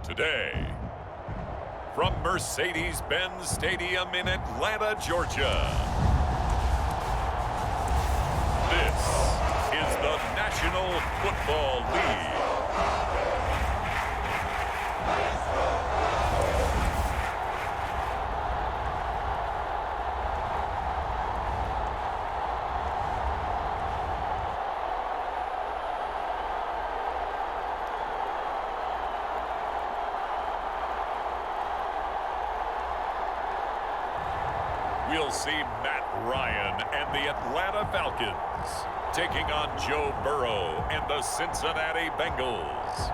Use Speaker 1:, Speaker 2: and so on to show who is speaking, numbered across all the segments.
Speaker 1: Today, from Mercedes-Benz Stadium in Atlanta, Georgia, this is the National Football League. We'll see Matt Ryan and the Atlanta Falcons taking on Joe Burrow and the Cincinnati Bengals.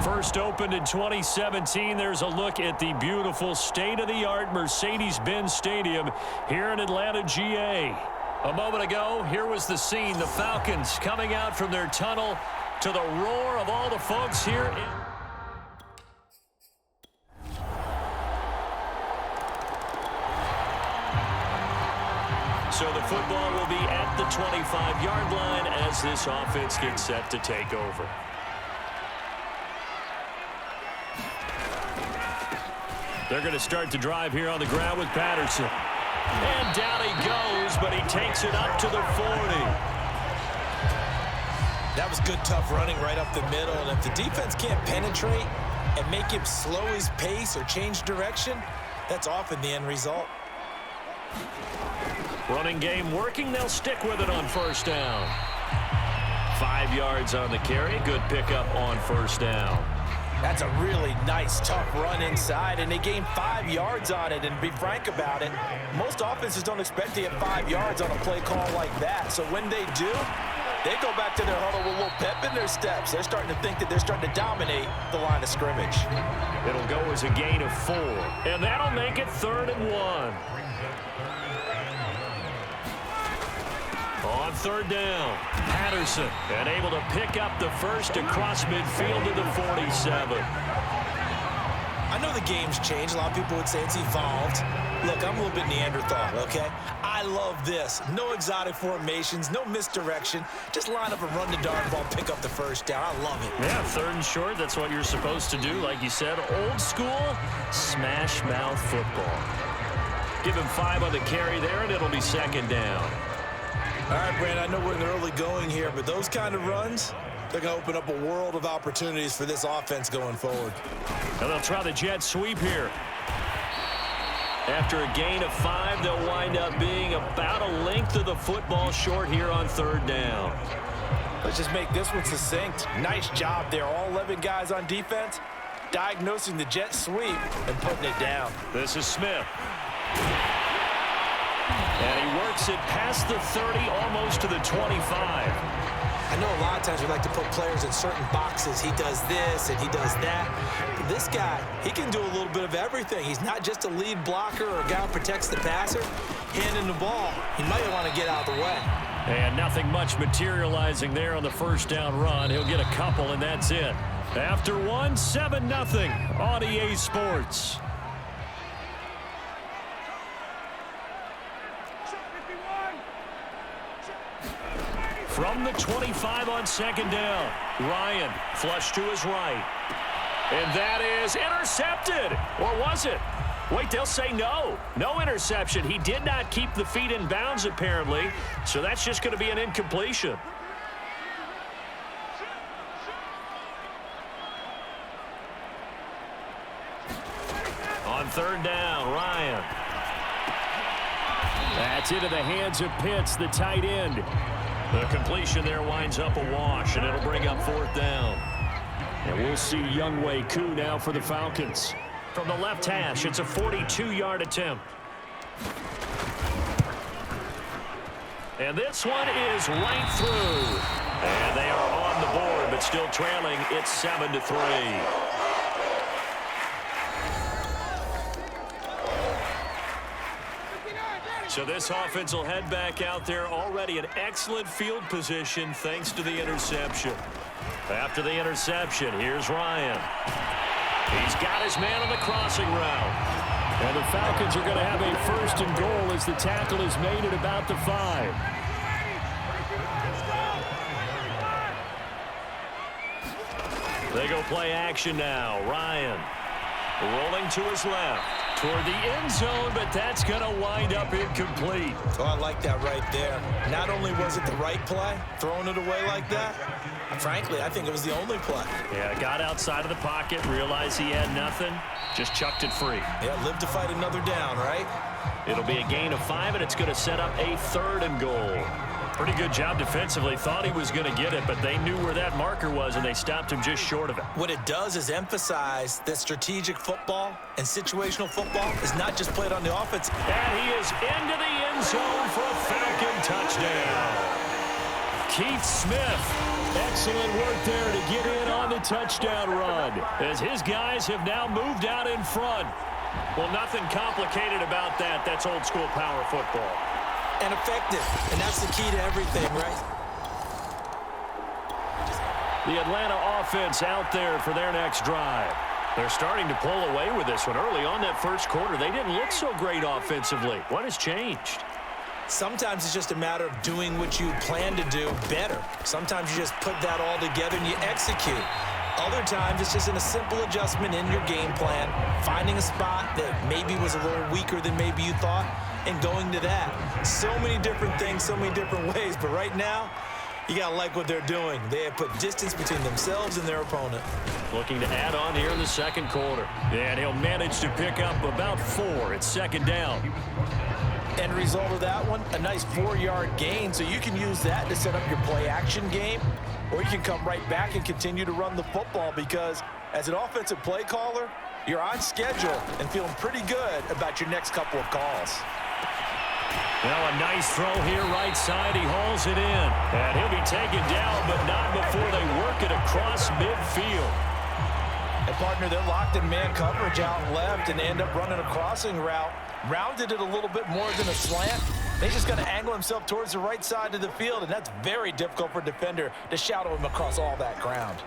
Speaker 2: First opened in 2017, there's a look at the beautiful state-of-the-art Mercedes-Benz Stadium here in Atlanta, GA. A moment ago, here was the scene. The Falcons coming out from their tunnel to the roar of all the folks here in... So the football will be at the 25-yard line as this offense gets set to take over. They're going to start the drive here on the ground with Patterson. And down he goes, but he takes it up to the 40.
Speaker 3: That was good, tough running right up the middle. And if the defense can't penetrate and make him slow his pace or change direction, that's often the end result.
Speaker 2: Running game working. They'll stick with it on first down. 5 yards on the carry. Good pickup on first down.
Speaker 3: That's a really nice, tough run inside, and they gained 5 yards on it. And to be frank about it, most offenses don't expect to get 5 yards on a play call like that. So when they do, they go back to their huddle with a little pep in their steps. They're starting to think that they're starting to dominate the line of scrimmage.
Speaker 2: It'll go as a gain of 4, and that'll make it 3rd and 1. On third down, Patterson, and able to pick up the first across midfield to the 47.
Speaker 3: I know the game's changed. A lot of people would say it's evolved. Look, I'm a little bit Neanderthal, okay? I love this. No exotic formations, no misdirection. Just line up and run the darn ball, pick up the first down. I love it.
Speaker 2: Yeah, 3rd and short, that's what you're supposed to do. Like you said, old school, smash mouth football. Give him 5 on the carry there, and it'll be 2nd down.
Speaker 3: All right, Brand, I know we're in the early going here, but those kind of runs, they're going to open up a world of opportunities for this offense going forward.
Speaker 2: And they'll try the jet sweep here. After a gain of 5, they'll wind up being about a length of the football short here on 3rd down.
Speaker 3: Let's just make this one succinct. Nice job there. All 11 guys on defense diagnosing the jet sweep and putting it down.
Speaker 2: This is Smith. And he works it past the 30, almost to the 25.
Speaker 3: I know a lot of times we like to put players in certain boxes. He does this and he does that. But this guy, he can do a little bit of everything. He's not just a lead blocker or a guy who protects the passer. Handing the ball, he might want to get out of the way.
Speaker 2: And nothing much materializing there on the first down run. He'll get a couple, and that's it. After one, 7-0 on EA Sports. From the 25 on 2nd down, Ryan flush to his right. And that is intercepted. Or was it? Wait, they'll say no. No interception. He did not keep the feet in bounds, apparently. So that's just going to be an incompletion. On 3rd down, Ryan. That's into the hands of Pitts, the tight end. The completion there winds up a wash, and it'll bring up 4th down. And we'll see Younghoe Koo now for the Falcons. From the left hash, it's a 42-yard attempt. And this one is right through. And they are on the board, but still trailing. It's 7-3. So this offense will head back out there, already in excellent field position thanks to the interception. After the interception, here's Ryan. He's got his man on the crossing route. And the Falcons are going to have a first and goal as the tackle is made at about the 5. They go play action now. Ryan rolling to his left toward the end zone, but that's going to wind up incomplete.
Speaker 3: Oh, I like that right there. Not only was it the right play, throwing it away like that, frankly, I think it was the only play.
Speaker 2: Yeah, got outside of the pocket, realized he had nothing, just chucked it free.
Speaker 3: Yeah, live to fight another down, right?
Speaker 2: It'll be a gain of 5, and it's going to set up a 3rd and goal. Pretty good job defensively. Thought he was going to get it, but they knew where that marker was, and they stopped him just short of it.
Speaker 3: What it does is emphasize that strategic football and situational football is not just played on the offense.
Speaker 2: And he is into the end zone for a Falcon touchdown. Keith Smith, excellent work there to get in on the touchdown run, as his guys have now moved out in front. Well, nothing complicated about that. That's old school power football.
Speaker 3: And effective, and that's the key to everything, right?
Speaker 2: The Atlanta offense out there for their next drive. They're starting to pull away with this one. Early on that first quarter, they didn't look so great offensively. What has changed?
Speaker 3: Sometimes it's just a matter of doing what you plan to do better. Sometimes you just put that all together and you execute. Other times it's just in a simple adjustment in your game plan, finding a spot that maybe was a little weaker than maybe you thought, and going to that. So many different things, so many different ways, but right now, you got to like what they're doing. They have put distance between themselves and their opponent.
Speaker 2: Looking to add on here in the second quarter. And he'll manage to pick up about 4. It's 2nd down.
Speaker 3: End result of that one, a nice 4-yard gain, so you can use that to set up your play-action game, or you can come right back and continue to run the football because as an offensive play caller, you're on schedule and feeling pretty good about your next couple of calls.
Speaker 2: Now a nice throw here right side. He hauls it in. And he'll be taken down, but not before they work it across midfield.
Speaker 3: And partner, they're locked in man coverage out left and they end up running a crossing route. Rounded it a little bit more than a slant. He's just going to angle himself towards the right side of the field, and that's very difficult for a defender to shadow him across all that ground.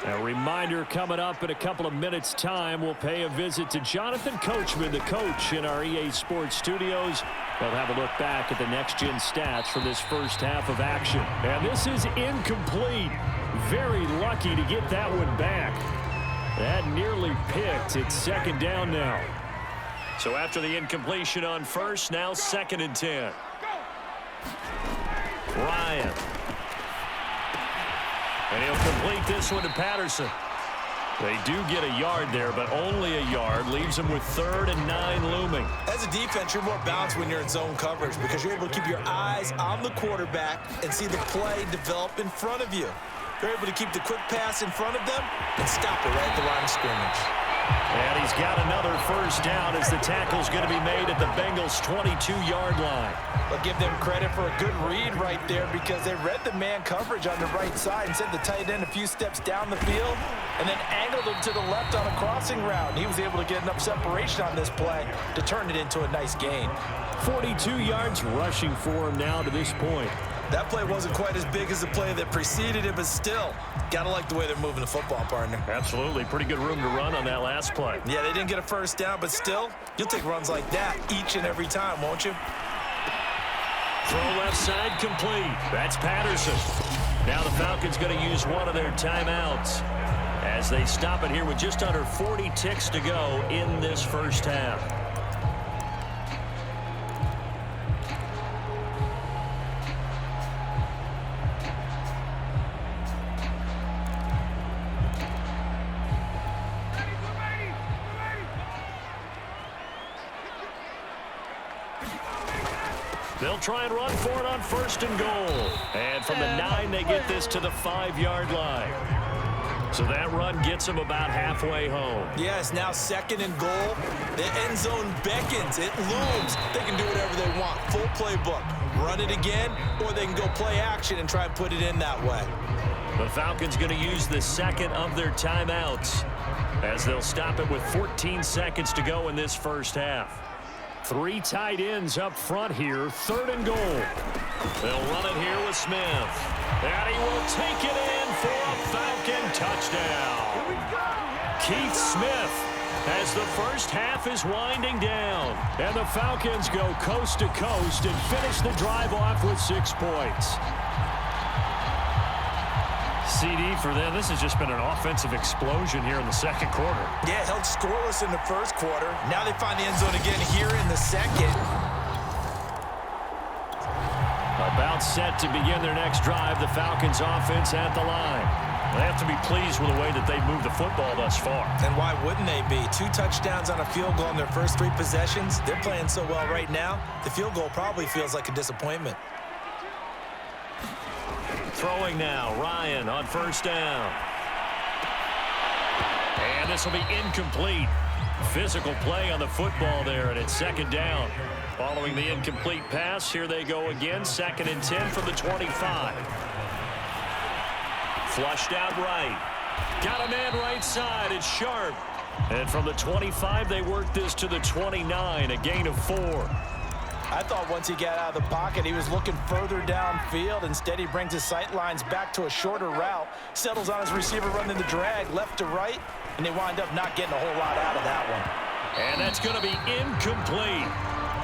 Speaker 2: A reminder coming up in a couple of minutes' time. We'll pay a visit to Jonathan Coachman, the coach in our EA Sports studios. They'll have a look back at the next-gen stats from this first half of action. And this is incomplete. Very lucky to get that one back. That nearly picked. It's 2nd down now. So after the incompletion on first, now 2nd and 10. Ryan. And he'll complete this one to Patterson. They do get a yard there, but only a yard. Leaves them with 3rd and 9 looming.
Speaker 3: As a defense, you're more balanced when you're in zone coverage because you're able to keep your eyes on the quarterback and see the play develop in front of you. You're able to keep the quick pass in front of them and stop it right at the line of scrimmage.
Speaker 2: And he's got another first down as the tackle's going to be made at the Bengals' 22-yard line.
Speaker 3: I'll give them credit for a good read right there because they read the man coverage on the right side and sent the tight end a few steps down the field and then angled him to the left on a crossing route. And he was able to get enough separation on this play to turn it into a nice gain.
Speaker 2: 42 yards rushing for him now to this point.
Speaker 3: That play wasn't quite as big as the play that preceded it, but still, gotta like the way they're moving the football, partner.
Speaker 2: Absolutely. Pretty good room to run on that last play.
Speaker 3: Yeah, they didn't get a first down, but still, you'll take runs like that each and every time, won't you?
Speaker 2: Throw left side complete. That's Patterson. Now the Falcons going to use one of their timeouts as they stop it here with just under 40 ticks to go in this first half. They'll try and run for it on 1st and goal. And from the 9, they get this to the 5-yard line. So that run gets them about halfway home.
Speaker 3: Yeah, it's now 2nd and goal. The end zone beckons. It looms. They can do whatever they want. Full playbook. Run it again, or they can go play action and try and put it in that way.
Speaker 2: The Falcons going to use the second of their timeouts as they'll stop it with 14 seconds to go in this first half. 3 tight ends up front here. 3rd and goal. They'll run it here with Smith. And he will take it in for a Falcon touchdown. Keith Smith as the first half is winding down. And the Falcons go coast to coast and finish the drive off with 6 points. CD for them, this has just been an offensive explosion here in the second quarter.
Speaker 3: Yeah, held scoreless in the first quarter. Now they find the end zone again here in the second.
Speaker 2: About set to begin their next drive, the Falcons offense at the line. They have to be pleased with the way that they've moved the football thus far.
Speaker 3: And why wouldn't they be? 2 touchdowns on a field goal in their first 3 possessions. They're playing so well right now, the field goal probably feels like a disappointment.
Speaker 2: Throwing now, Ryan on first down. And this will be incomplete. Physical play on the football there, and it's 2nd down. Following the incomplete pass, here they go again, 2nd and 10 from the 25. Flushed out right. Got a man right side, it's Sharp. And from the 25, they work this to the 29, a gain of 4.
Speaker 3: I thought once he got out of the pocket, he was looking further downfield. Instead, he brings his sight lines back to a shorter route, settles on his receiver running the drag left to right, and they wind up not getting a whole lot out of that one.
Speaker 2: And that's going to be incomplete.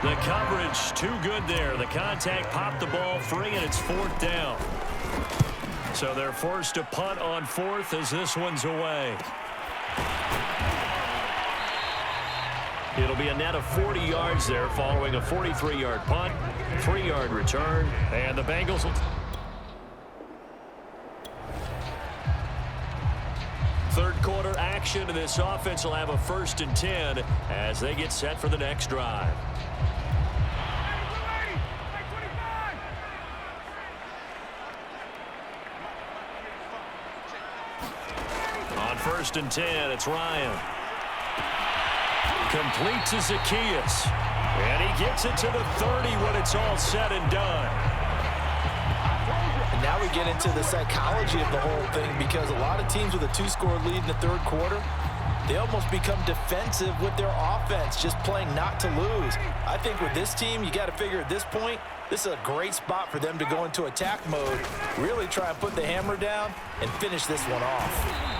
Speaker 2: The coverage too good there. The contact popped the ball free, and it's 4th down. So they're forced to punt on 4th as this one's away. It'll be a net of 40 yards there following a 43-yard punt, 3-yard return, and the Bengals will... Third quarter action, and this offense will have a 1st and 10 as they get set for the next drive. On 1st and 10, it's Ryan. Complete to Zacchaeus. And he gets it to the 30 when it's all said and done.
Speaker 3: And now we get into the psychology of the whole thing, because a lot of teams with a 2-score lead in the 3rd quarter, they almost become defensive with their offense, just playing not to lose. I think with this team, you got to figure at this point, this is a great spot for them to go into attack mode, really try and put the hammer down and finish this one off.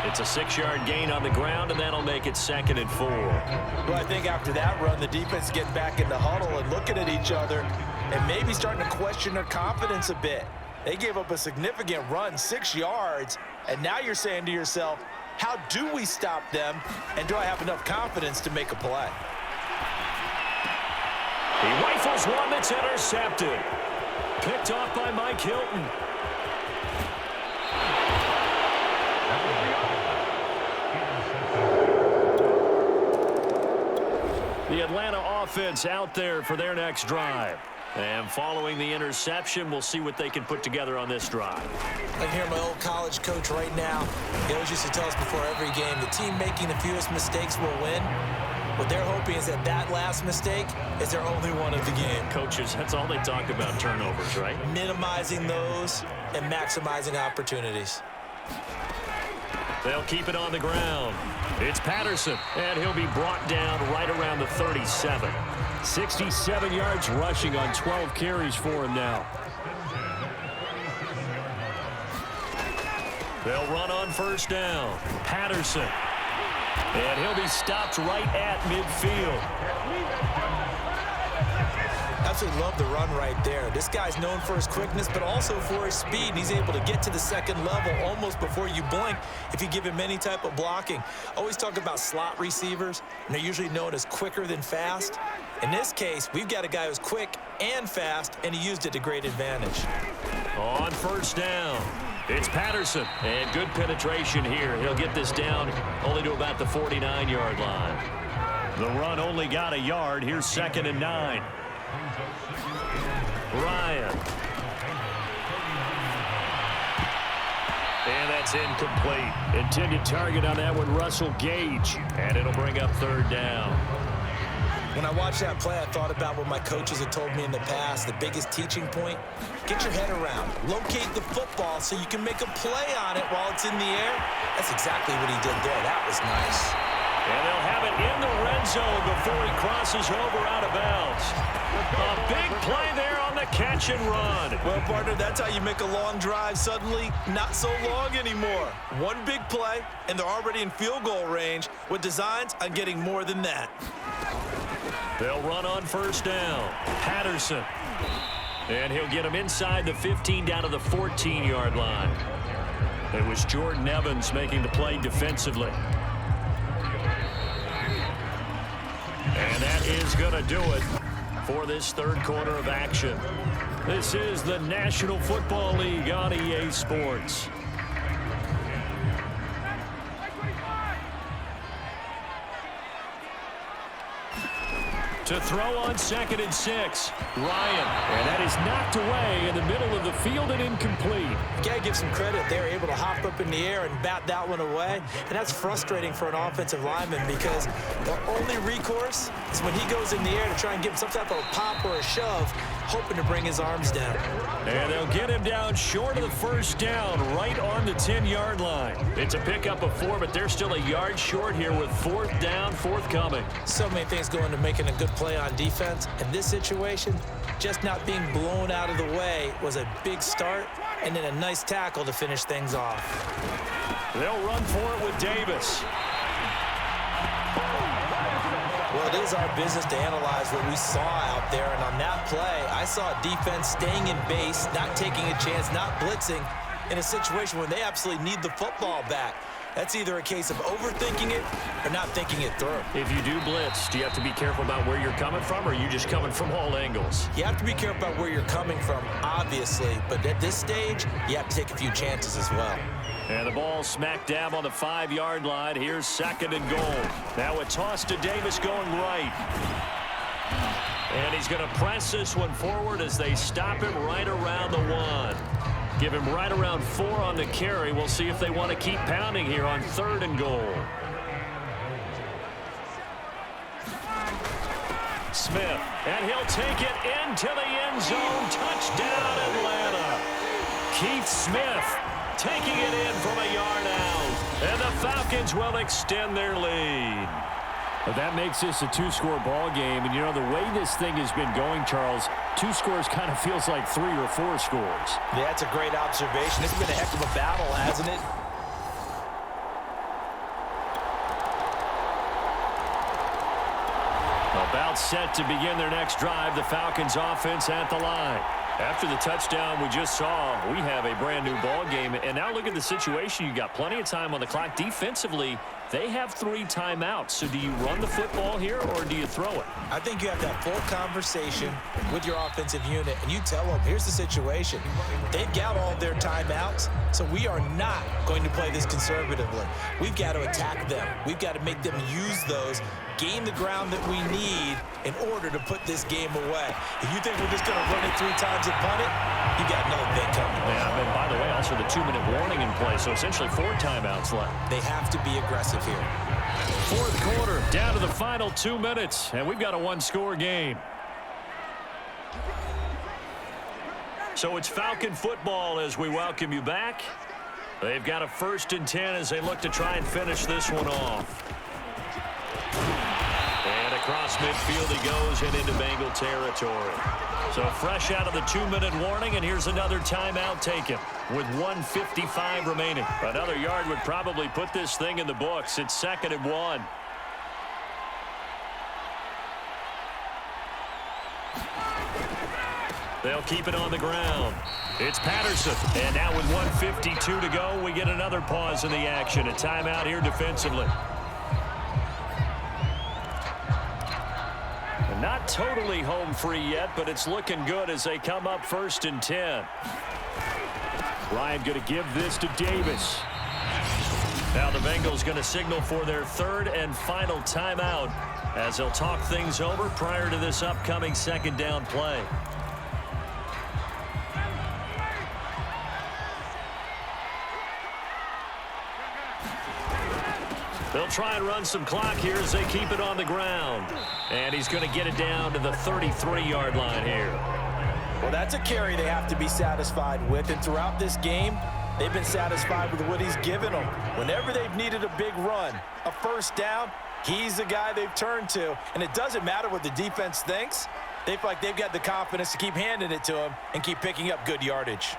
Speaker 2: It's a 6-yard gain on the ground, and that'll make it 2nd and 4.
Speaker 3: Well, I think after that run, the defense is getting back in the huddle and looking at each other and maybe starting to question their confidence a bit. They gave up a significant run, 6 yards, and now you're saying to yourself, how do we stop them, and do I have enough confidence to make a play?
Speaker 2: He rifles one that's intercepted. Picked off by Mike Hilton. The Atlanta offense out there for their next drive. And following the interception, we'll see what they can put together on this drive.
Speaker 3: I can hear my old college coach right now. He always used to tell us before every game, the team making the fewest mistakes will win. What they're hoping is that that last mistake is their only one of the game.
Speaker 2: Coaches, that's all they talk about, turnovers, right?
Speaker 3: Minimizing those and maximizing opportunities.
Speaker 2: They'll keep it on the ground. It's Patterson, and he'll be brought down right around the 37. 67 yards rushing on 12 carries for him now. They'll run on first down. Patterson. And he'll be stopped right at midfield.
Speaker 3: Absolutely love the run right there. This guy's known for his quickness, but also for his speed. He's able to get to the second level almost before you blink if you give him any type of blocking. Always talk about slot receivers, and they're usually known as quicker than fast. In this case, we've got a guy who's quick and fast, and he used it to great advantage.
Speaker 2: On first down, it's Patterson, and good penetration here. He'll get this down only to about the 49-yard line. The run only got a yard. Here's 2nd and 9. Ryan. And that's incomplete. Intended target on that one, Russell Gage. And it'll bring up third down.
Speaker 3: When I watched that play, I thought about what my coaches had told me in the past. The biggest teaching point, get your head around. Locate the football so you can make a play on it while it's in the air. That's exactly what he did there. That was nice.
Speaker 2: And they'll have it in the red zone before he crosses over out of bounds. A big play there on the catch and run.
Speaker 3: Well, partner, that's how you make a long drive suddenly not so long anymore. One big play, and they're already in field goal range with designs on getting more than that.
Speaker 2: They'll run on first down. Patterson. And he'll get him inside the 15 down to the 14-yard line. It was Jordan Evans making the play defensively. And that is going to do it for this third quarter of action. This is the National Football League on EA Sports. To throw on 2nd and 6, Ryan. And that is knocked away in the middle of the field and incomplete.
Speaker 3: You got to give some credit. They're able to hop up in the air and bat that one away. And that's frustrating for an offensive lineman because the only recourse is when he goes in the air to try and give some type of a pop or a shove, hoping to bring his arms down.
Speaker 2: And they'll get him down short of the first down, right on the 10-yard line. It's a pickup of 4, but they're still a yard short here with 4th down forthcoming.
Speaker 3: So many things go into making a good play on defense. In this situation, just not being blown out of the way was a big start, and then a nice tackle to finish things off.
Speaker 2: They'll run for it with Davis.
Speaker 3: Well, it is our business to analyze what we saw out there, and on that play, I saw a defense staying in base, not taking a chance, not blitzing, in a situation where they absolutely need the football back. That's either a case of overthinking it or not thinking it through.
Speaker 2: If you do blitz, do you have to be careful about where you're coming from, or are you just coming from all angles?
Speaker 3: You have to be careful about where you're coming from, obviously, but at this stage, you have to take a few chances as well.
Speaker 2: And the ball smack dab on the 5-yard line. Here's 2nd and goal. Now a toss to Davis going right. And he's going to press this one forward as they stop him right around the 1. Give him right around 4 on the carry. We'll see if they want to keep pounding here on 3rd and goal. Smith, and he'll take it into the end zone. Touchdown, Atlanta. Keith Smith taking it in from a yard out. And the Falcons will extend their lead. But that makes this a 2-score ball game. And, you know, the way this thing has been going, Charles, 2 scores kind of feels like 3 or 4 scores.
Speaker 3: Yeah, that's a great observation. It's been a heck of a battle, hasn't it?
Speaker 2: About set to begin their next drive, the Falcons offense at the line. After the touchdown we just saw, we have a brand new ball game. And now look at the situation. You got plenty of time on the clock. Defensively, they have 3 timeouts. So do you run the football here or do you throw it?
Speaker 3: I think you have that full conversation with your offensive unit, and you tell them, here's the situation. They've got all their timeouts, so we are not going to play this conservatively. We've got to attack them. We've got to make them use those, gain the ground that we need in order to put this game away. If you think we're just going to run it 3 times and punt it, you got another thing coming.
Speaker 2: Yeah, and by the way, also the 2-minute warning in play, so essentially 4 timeouts left.
Speaker 3: They have to be aggressive here.
Speaker 2: 4th quarter, down to the final 2 minutes, and we've got a 1-score game. So it's Falcon football as we welcome you back. They've got a 1st and 10 as they look to try and finish this one off. And across midfield he goes and into Bengal territory. So fresh out of the 2-minute warning, and here's another timeout taken with 1:55 remaining. Another yard would probably put this thing in the books. It's 2nd and 1. They'll keep it on the ground. It's Patterson. And now with 1:52 to go, we get another pause in the action. A timeout here defensively. Not totally home free yet, but it's looking good as they come up 1st and 10. Ryan going to give this to Davis. Now the Bengals going to signal for their 3rd and final timeout as they'll talk things over prior to this upcoming 2nd down play. try and run some clock here as they keep it on the ground. And he's going to get it down to the 33-yard line here.
Speaker 3: Well, that's a carry they have to be satisfied with. And throughout this game, they've been satisfied with what he's given them. Whenever they've needed a big run, a first down, he's the guy they've turned to. And it doesn't matter what the defense thinks. They feel like they've got the confidence to keep handing it to him and keep picking up good yardage.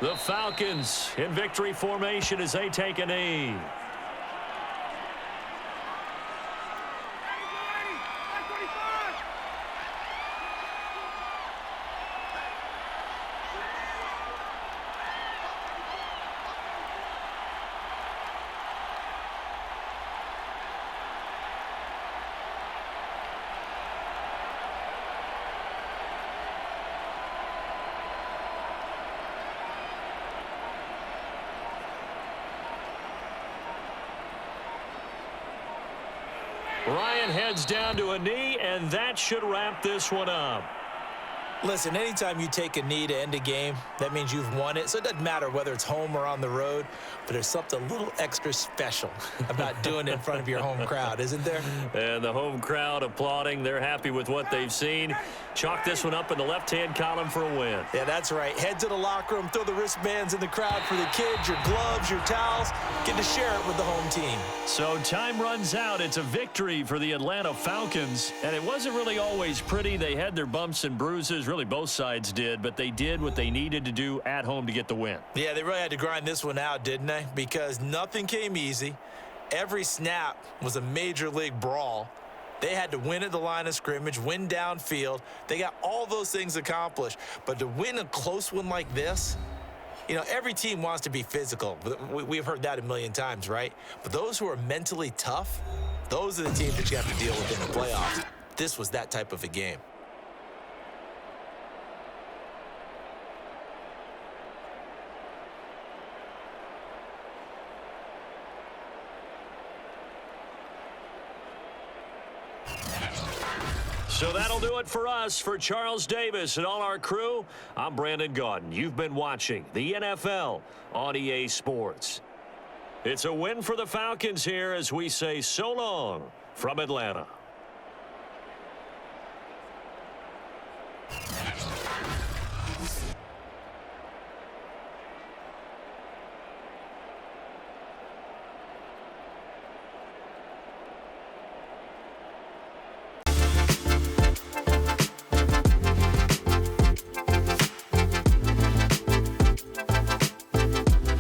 Speaker 2: The Falcons in victory formation as they take a knee. Ryan heads down to a knee, and that should wrap this one up.
Speaker 3: Listen, anytime you take a knee to end a game, that means you've won it. So it doesn't matter whether it's home or on the road, but there's something a little extra special about doing it in front of your home crowd, isn't there?
Speaker 2: And the home crowd applauding. They're happy with what they've seen. Chalk this one up in the left-hand column for a win.
Speaker 3: Yeah, that's right. Head to the locker room, throw the wristbands in the crowd for the kids, your gloves, your towels. Get to share it with the home team.
Speaker 2: So time runs out. It's a victory for the Atlanta Falcons. And it wasn't really always pretty. They had their bumps and bruises. Really, both sides did. But they did what they needed to do at home to get the win.
Speaker 3: Yeah, they really had to grind this one out, didn't they? Because nothing came easy. Every snap was a major league brawl. They had to win at the line of scrimmage, win downfield. They got all those things accomplished. But to win a close one like this, you know, every team wants to be physical. We've heard that a million times, right? But those who are mentally tough, those are the teams that you have to deal with in the playoffs. This was that type of a game.
Speaker 2: So that'll do it for us. For Charles Davis and all our crew, I'm Brandon Gaudin. You've been watching the NFL on EA Sports. It's a win for the Falcons here as we say so long from Atlanta.